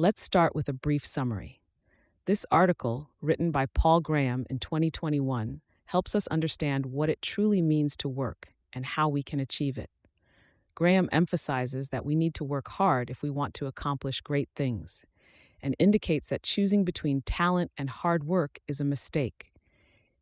Let's start with a brief summary. This article, written by Paul Graham in 2021, helps us understand what it truly means to work and how we can achieve it. Graham emphasizes that we need to work hard if we want to accomplish great things, and indicates that choosing between talent and hard work is a mistake.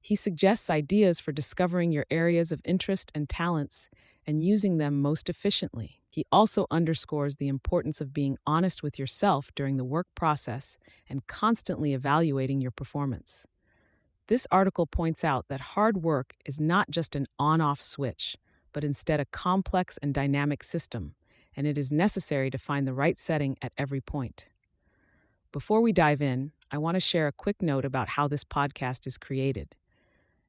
He suggests ideas for discovering your areas of interest and talents and using them most efficiently. He also underscores the importance of being honest with yourself during the work process and constantly evaluating your performance. This article points out that hard work is not just an on off switch, but instead a complex and dynamic system, and it is necessary to find the right setting at every point. Before we dive in, I want to share a quick note about how this podcast is created.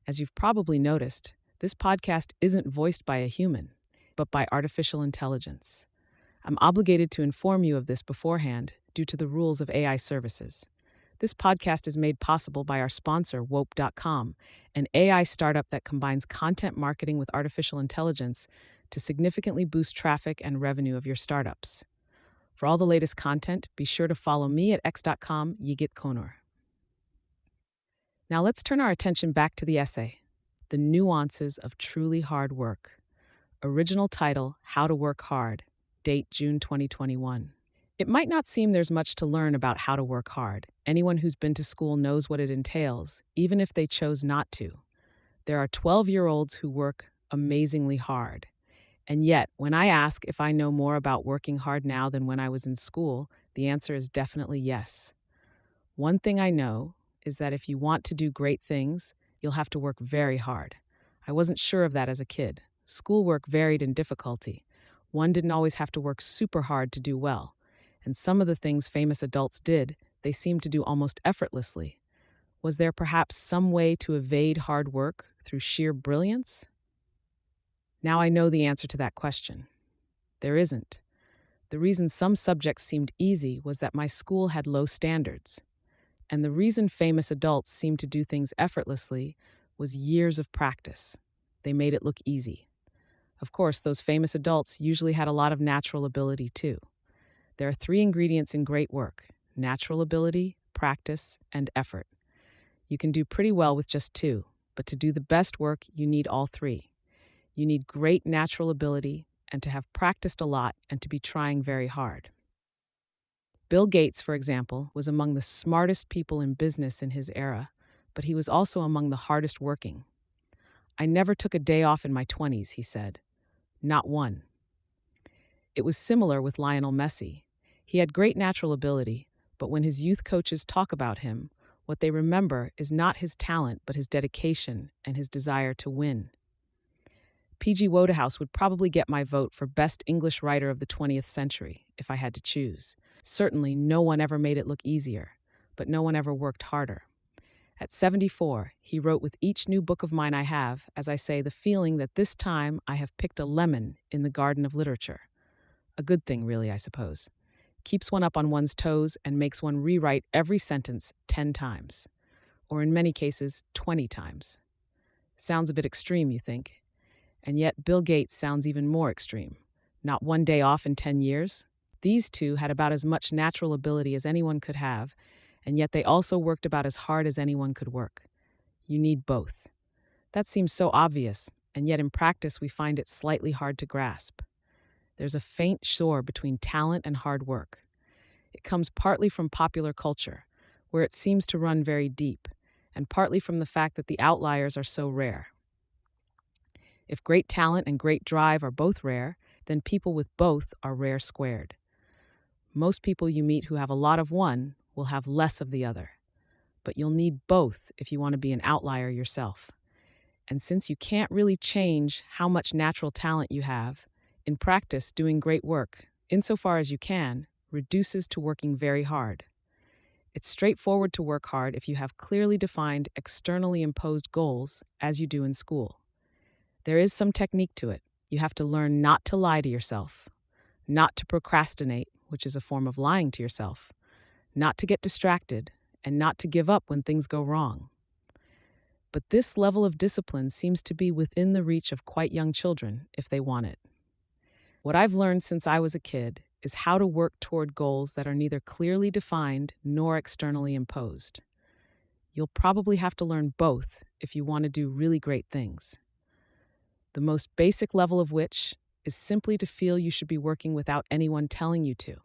As you've probably noticed, this podcast isn't voiced by a human, but by artificial intelligence. I'm obligated to inform you of this beforehand due to the rules of AI services. This podcast is made possible by our sponsor, Wope.com, an AI startup that combines content marketing with artificial intelligence to significantly boost traffic and revenue of your startups. For all the latest content, be sure to follow me at x.com Yigit Konur. Now let's turn our attention back to the essay, The Nuances of Truly Hard Work. Original title, How to Work Hard. Date, June 2021. It might not seem there's much to learn about how to work hard. Anyone who's been to school knows what it entails, even if they chose not to. There are 12-year-olds who work amazingly hard. And yet, when I ask if I know more about working hard now than when I was in school, the answer is definitely yes. One thing I know is that if you want to do great things, you'll have to work very hard. I wasn't sure of that as a kid. Schoolwork varied in difficulty. One didn't always have to work super hard to do well. And some of the things famous adults did, they seemed to do almost effortlessly. Was there perhaps some way to evade hard work through sheer brilliance? Now I know the answer to that question. There isn't. The reason some subjects seemed easy was that my school had low standards. And the reason famous adults seemed to do things effortlessly was years of practice. They made it look easy. Of course, those famous adults usually had a lot of natural ability too. There are 3 ingredients in great work: natural ability, practice, and effort. You can do pretty well with just 2, but to do the best work, you need all 3. You need great natural ability and to have practiced a lot and to be trying very hard. Bill Gates, for example, was among the smartest people in business in his era, but he was also among the hardest working. I never took a day off in my 20s, he said. Not one. It was similar with Lionel Messi. He had great natural ability, but when his youth coaches talk about him, what they remember is not his talent, but his dedication and his desire to win. P.G. Wodehouse would probably get my vote for best English writer of the 20th century, if I had to choose. Certainly, no one ever made it look easier, but no one ever worked harder. At 74, he wrote, "With each new book of mine I have, as I say, the feeling that this time I have picked a lemon in the garden of literature." A good thing, really, I suppose. Keeps one up on one's toes and makes one rewrite every sentence 10 times. Or in many cases, 20 times. Sounds a bit extreme, you think? And yet Bill Gates sounds even more extreme. Not one day off in 10 years. These two had about as much natural ability as anyone could have, and yet they also worked about as hard as anyone could work. You need both. That seems so obvious, and yet in practice we find it slightly hard to grasp. There's a faint shore between talent and hard work. It comes partly from popular culture, where it seems to run very deep, and partly from the fact that the outliers are so rare. If great talent and great drive are both rare, then people with both are rare squared. Most people you meet who have a lot of one will have less of the other. But you'll need both if you want to be an outlier yourself. And since you can't really change how much natural talent you have, in practice, doing great work, insofar as you can, reduces to working very hard. It's straightforward to work hard if you have clearly defined, externally imposed goals, as you do in school. There is some technique to it. You have to learn not to lie to yourself, not to procrastinate, which is a form of lying to yourself, not to get distracted, and not to give up when things go wrong. But this level of discipline seems to be within the reach of quite young children if they want it. What I've learned since I was a kid is how to work toward goals that are neither clearly defined nor externally imposed. You'll probably have to learn both if you want to do really great things. The most basic level of which is simply to feel you should be working without anyone telling you to.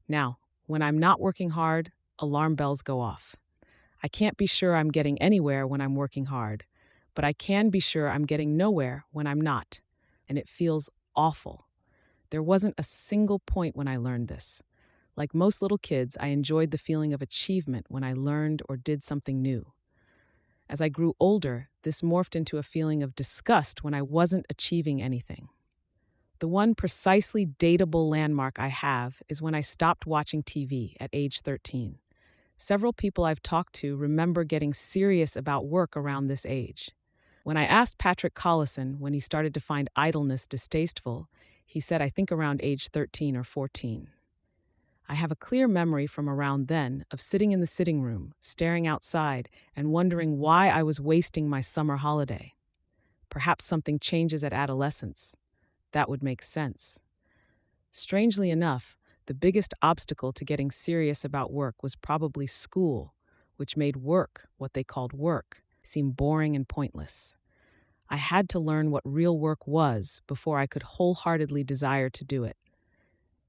Now, when I'm not working hard, alarm bells go off. I can't be sure I'm getting anywhere when I'm working hard, but I can be sure I'm getting nowhere when I'm not, and it feels awful. There wasn't a single point when I learned this. Like most little kids, I enjoyed the feeling of achievement when I learned or did something new. As I grew older, this morphed into a feeling of disgust when I wasn't achieving anything. The one precisely dateable landmark I have is when I stopped watching TV at age 13. Several people I've talked to remember getting serious about work around this age. When I asked Patrick Collison when he started to find idleness distasteful, he said I think around age 13 or 14. I have a clear memory from around then of sitting in the sitting room, staring outside, and wondering why I was wasting my summer holiday. Perhaps something changes at adolescence. That would make sense. Strangely enough, the biggest obstacle to getting serious about work was probably school, which made work, what they called work, seem boring and pointless. I had to learn what real work was before I could wholeheartedly desire to do it.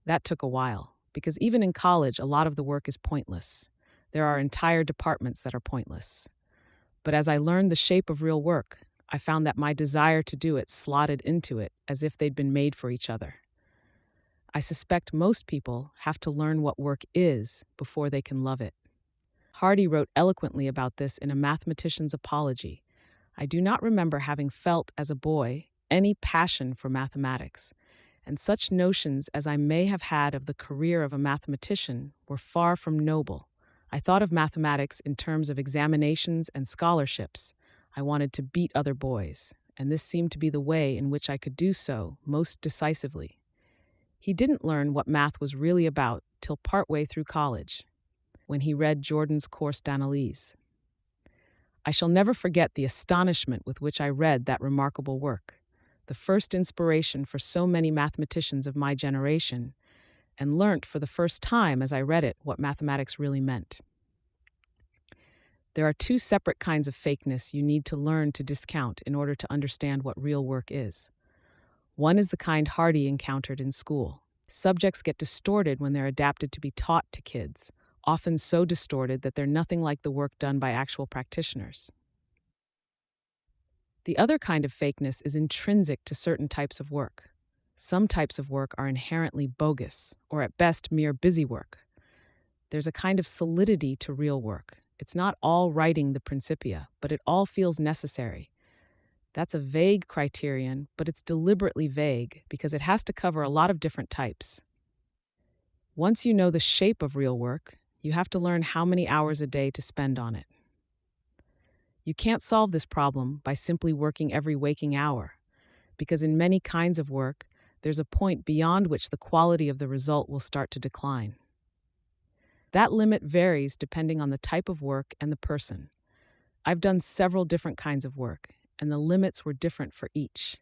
That took a while, because even in college, a lot of the work is pointless. There are entire departments that are pointless. But as I learned the shape of real work, I found that my desire to do it slotted into it as if they'd been made for each other. I suspect most people have to learn what work is before they can love it. Hardy wrote eloquently about this in A Mathematician's Apology. I do not remember having felt, as a boy, any passion for mathematics, and such notions as I may have had of the career of a mathematician were far from noble. I thought of mathematics in terms of examinations and scholarships. I wanted to beat other boys, and this seemed to be the way in which I could do so most decisively. He didn't learn what math was really about till partway through college, when he read Jordan's Cours d'Analyse. I shall never forget the astonishment with which I read that remarkable work, the first inspiration for so many mathematicians of my generation, and learnt for the first time as I read it what mathematics really meant. There are two separate kinds of fakeness you need to learn to discount in order to understand what real work is. One is the kind Hardy encountered in school. Subjects get distorted when they're adapted to be taught to kids, often so distorted that they're nothing like the work done by actual practitioners. The other kind of fakeness is intrinsic to certain types of work. Some types of work are inherently bogus, or at best mere busy work. There's a kind of solidity to real work. It's not all writing the Principia, but it all feels necessary. That's a vague criterion, but it's deliberately vague because it has to cover a lot of different types. Once you know the shape of real work, you have to learn how many hours a day to spend on it. You can't solve this problem by simply working every waking hour, because in many kinds of work, there's a point beyond which the quality of the result will start to decline. That limit varies depending on the type of work and the person. I've done several different kinds of work, and the limits were different for each.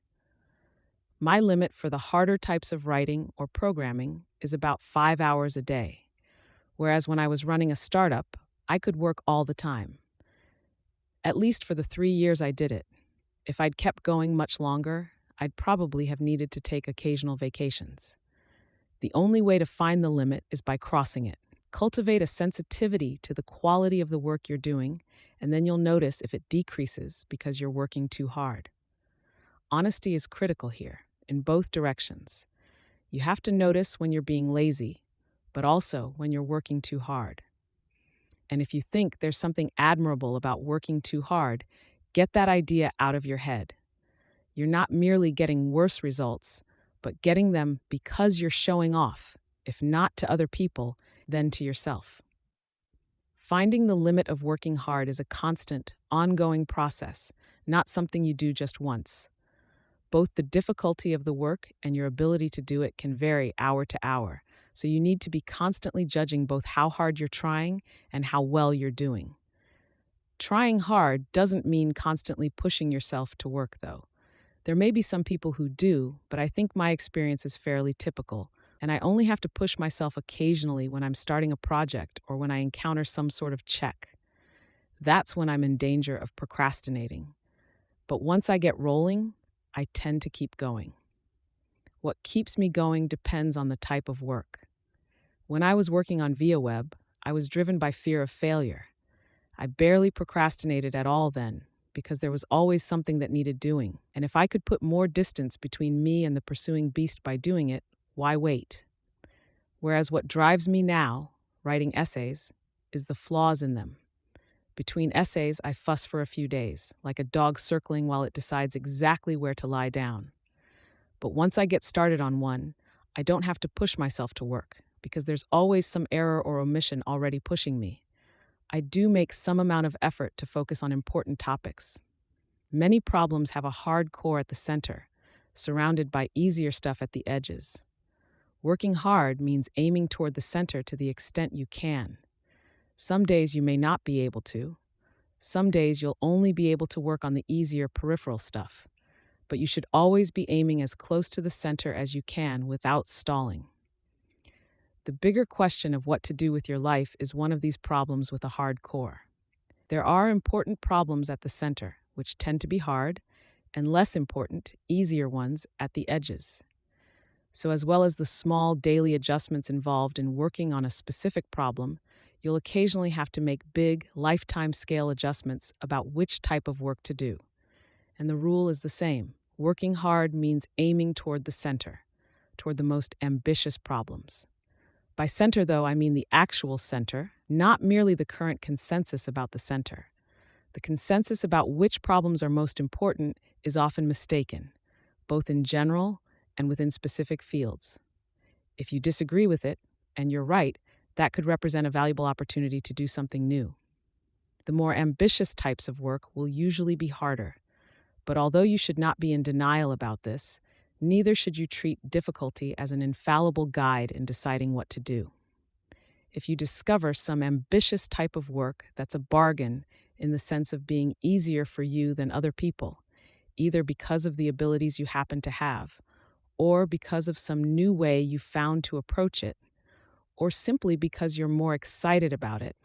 My limit for the harder types of writing or programming is about 5 hours a day, whereas when I was running a startup, I could work all the time. At least for the 3 years I did it. If I'd kept going much longer, I'd probably have needed to take occasional vacations. The only way to find the limit is by crossing it. Cultivate a sensitivity to the quality of the work you're doing, and then you'll notice if it decreases because you're working too hard. Honesty is critical here, in both directions. You have to notice when you're being lazy, but also when you're working too hard. And if you think there's something admirable about working too hard, get that idea out of your head. You're not merely getting worse results, but getting them because you're showing off, if not to other people, then to yourself. Finding the limit of working hard is a constant, ongoing process, not something you do just once. Both the difficulty of the work and your ability to do it can vary hour to hour, so you need to be constantly judging both how hard you're trying and how well you're doing. Trying hard doesn't mean constantly pushing yourself to work, though. There may be some people who do, but I think my experience is fairly typical. and I only have to push myself occasionally when I'm starting a project or when I encounter some sort of check. That's when I'm in danger of procrastinating. But once I get rolling, I tend to keep going. What keeps me going depends on the type of work. When I was working on ViaWeb, I was driven by fear of failure. I barely procrastinated at all then, because there was always something that needed doing. And if I could put more distance between me and the pursuing beast by doing it, why wait? Whereas what drives me now, writing essays, is the flaws in them. Between essays, I fuss for a few days, like a dog circling while it decides exactly where to lie down. But once I get started on one, I don't have to push myself to work, because there's always some error or omission already pushing me. I do make some amount of effort to focus on important topics. Many problems have a hard core at the center, surrounded by easier stuff at the edges. Working hard means aiming toward the center to the extent you can. Some days you may not be able to. Some days you'll only be able to work on the easier peripheral stuff. But you should always be aiming as close to the center as you can without stalling. The bigger question of what to do with your life is one of these problems with a hard core. There are important problems at the center, which tend to be hard, and less important, easier ones at the edges. So, as well as the small daily adjustments involved in working on a specific problem, you'll occasionally have to make big, lifetime scale adjustments about which type of work to do. And the rule is the same. Working hard means aiming toward the center, toward the most ambitious problems. By center, though, I mean the actual center, not merely the current consensus about the center. The consensus about which problems are most important is often mistaken, both in general and within specific fields. If you disagree with it, and you're right, that could represent a valuable opportunity to do something new. The more ambitious types of work will usually be harder, but although you should not be in denial about this, neither should you treat difficulty as an infallible guide in deciding what to do. If you discover some ambitious type of work that's a bargain in the sense of being easier for you than other people, either because of the abilities you happen to have, or because of some new way you found to approach it, or simply because you're more excited about it,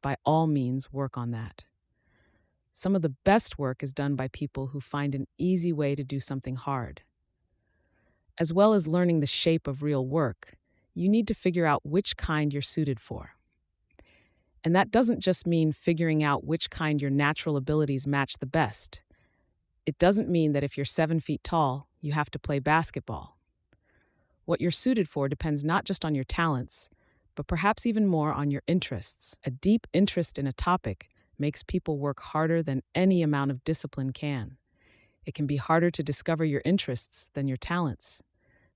by all means, work on that. Some of the best work is done by people who find an easy way to do something hard. As well as learning the shape of real work, you need to figure out which kind you're suited for. And that doesn't just mean figuring out which kind your natural abilities match the best. It doesn't mean that if you're 7 feet tall, you have to play basketball. What you're suited for depends not just on your talents, but perhaps even more on your interests. A deep interest in a topic makes people work harder than any amount of discipline can. It can be harder to discover your interests than your talents.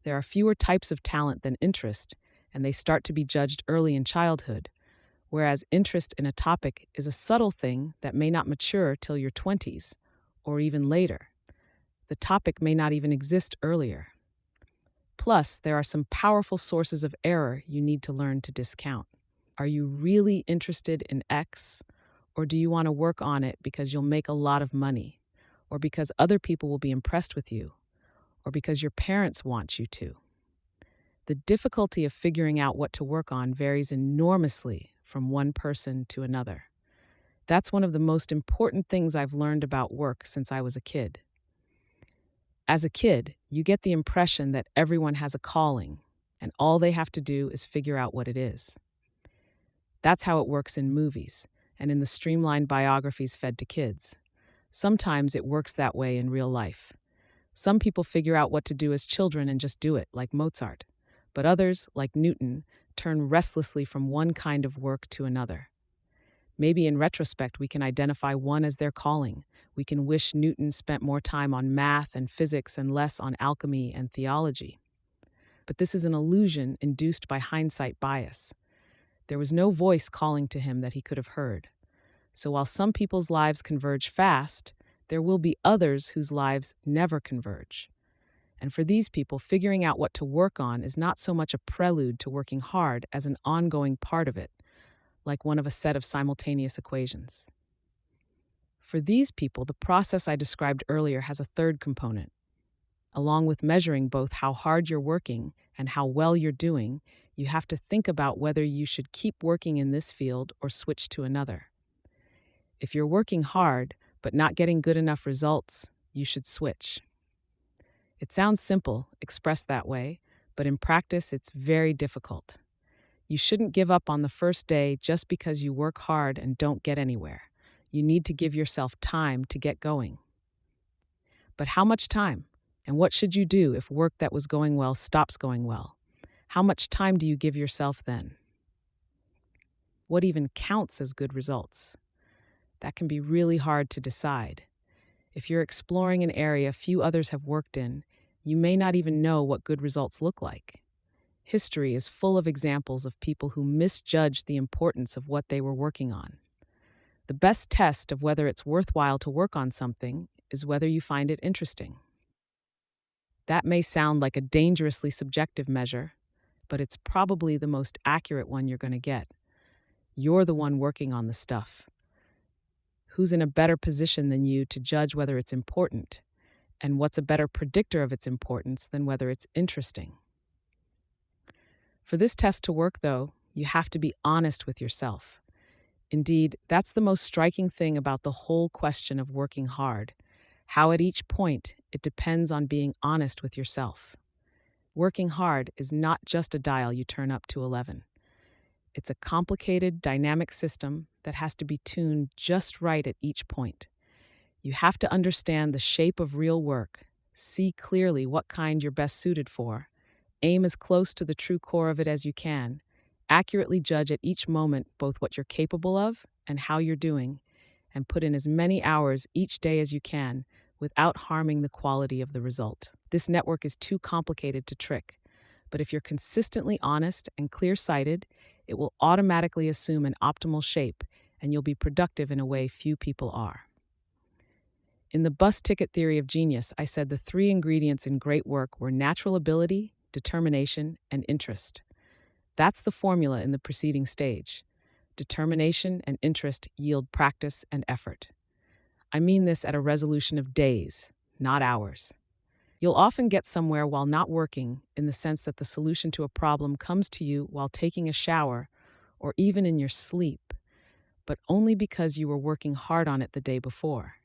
There are fewer types of talent than interest, and they start to be judged early in childhood, whereas interest in a topic is a subtle thing that may not mature till your 20s, or even later. The topic may not even exist earlier. Plus, there are some powerful sources of error you need to learn to discount. Are you really interested in X? Or do you want to work on it because you'll make a lot of money? Or because other people will be impressed with you? Or because your parents want you to? The difficulty of figuring out what to work on varies enormously from one person to another. That's one of the most important things I've learned about work since I was a kid. As a kid, you get the impression that everyone has a calling, and all they have to do is figure out what it is. That's how it works in movies and in the streamlined biographies fed to kids. Sometimes it works that way in real life. Some people figure out what to do as children and just do it, like Mozart. But others, like Newton, turn restlessly from one kind of work to another. Maybe in retrospect we can identify one as their calling. We can wish Newton spent more time on math and physics and less on alchemy and theology. But this is an illusion induced by hindsight bias. There was no voice calling to him that he could have heard. So while some people's lives converge fast, there will be others whose lives never converge. And for these people, figuring out what to work on is not so much a prelude to working hard as an ongoing part of it, like one of a set of simultaneous equations. For these people, the process I described earlier has a third component. Along with measuring both how hard you're working and how well you're doing, you have to think about whether you should keep working in this field or switch to another. If you're working hard but not getting good enough results, you should switch. It sounds simple, expressed that way, but in practice, it's very difficult. You shouldn't give up on the first day just because you work hard and don't get anywhere. You need to give yourself time to get going. But how much time? And what should you do if work that was going well stops going well? How much time do you give yourself then? What even counts as good results? That can be really hard to decide. If you're exploring an area few others have worked in, you may not even know what good results look like. History is full of examples of people who misjudged the importance of what they were working on. The best test of whether it's worthwhile to work on something is whether you find it interesting. That may sound like a dangerously subjective measure, but it's probably the most accurate one you're going to get. You're the one working on the stuff. Who's in a better position than you to judge whether it's important? And what's a better predictor of its importance than whether it's interesting? For this test to work, though, you have to be honest with yourself. Indeed, that's the most striking thing about the whole question of working hard, how at each point it depends on being honest with yourself. Working hard is not just a dial you turn up to 11. It's a complicated, dynamic system that has to be tuned just right at each point. You have to understand the shape of real work, see clearly what kind you're best suited for, aim as close to the true core of it as you can, accurately judge at each moment both what you're capable of and how you're doing, and put in as many hours each day as you can without harming the quality of the result. This network is too complicated to trick, but if you're consistently honest and clear-sighted, it will automatically assume an optimal shape, and you'll be productive in a way few people are. In the bus ticket theory of genius, I said the three ingredients in great work were natural ability, determination, and interest. That's the formula in the preceding stage. Determination and interest yield practice and effort. I mean this at a resolution of days, not hours. You'll often get somewhere while not working, in the sense that the solution to a problem comes to you while taking a shower or even in your sleep, but only because you were working hard on it the day before.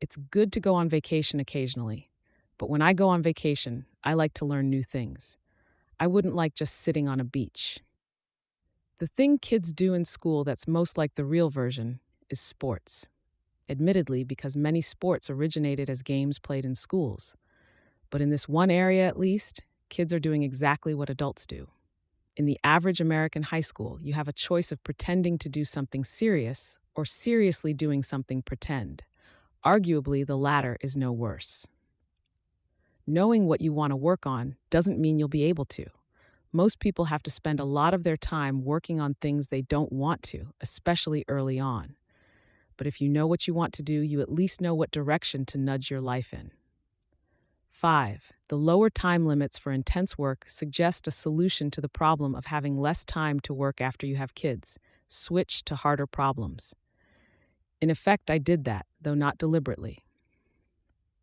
It's good to go on vacation occasionally, but when I go on vacation, I like to learn new things. I wouldn't like just sitting on a beach. The thing kids do in school that's most like the real version is sports. Admittedly, because many sports originated as games played in schools. But in this one area, at least, kids are doing exactly what adults do. In the average American high school, you have a choice of pretending to do something serious or seriously doing something pretend. Arguably, the latter is no worse. Knowing what you want to work on doesn't mean you'll be able to. Most people have to spend a lot of their time working on things they don't want to, especially early on. But if you know what you want to do, you at least know what direction to nudge your life in. 5. The lower time limits for intense work suggest a solution to the problem of having less time to work after you have kids. Switch to harder problems. In effect, I did that, though not deliberately.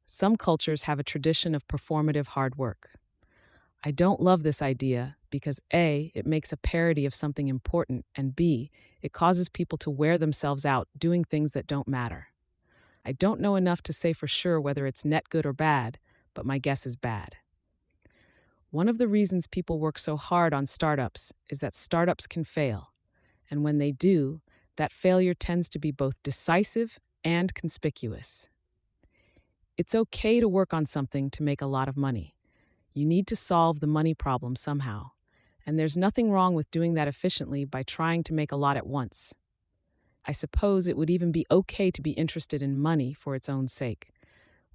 Some cultures have a tradition of performative hard work. I don't love this idea because A, it makes a parody of something important, and B, it causes people to wear themselves out doing things that don't matter. I don't know enough to say for sure whether it's net good or bad, but my guess is bad. One of the reasons people work so hard on startups is that startups can fail, and when they do, that failure tends to be both decisive and conspicuous. It's okay to work on something to make a lot of money. You need to solve the money problem somehow, and there's nothing wrong with doing that efficiently by trying to make a lot at once. I suppose it would even be okay to be interested in money for its own sake,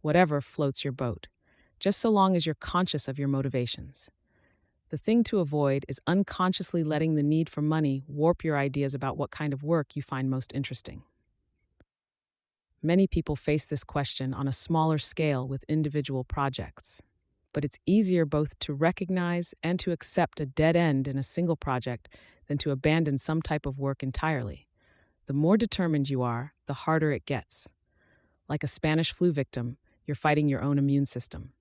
whatever floats your boat, just so long as you're conscious of your motivations. The thing to avoid is unconsciously letting the need for money warp your ideas about what kind of work you find most interesting. Many people face this question on a smaller scale with individual projects. But it's easier both to recognize and to accept a dead end in a single project than to abandon some type of work entirely. The more determined you are, the harder it gets. Like a Spanish flu victim, you're fighting your own immune system.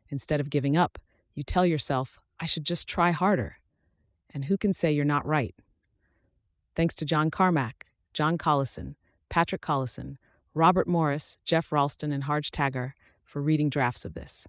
Instead of giving up, You tell yourself, I should just try harder. And who can say you're not right? Thanks to John Carmack, John Collison, Patrick Collison, Robert Morris, Jeff Ralston, and Harj Taggar for reading drafts of this.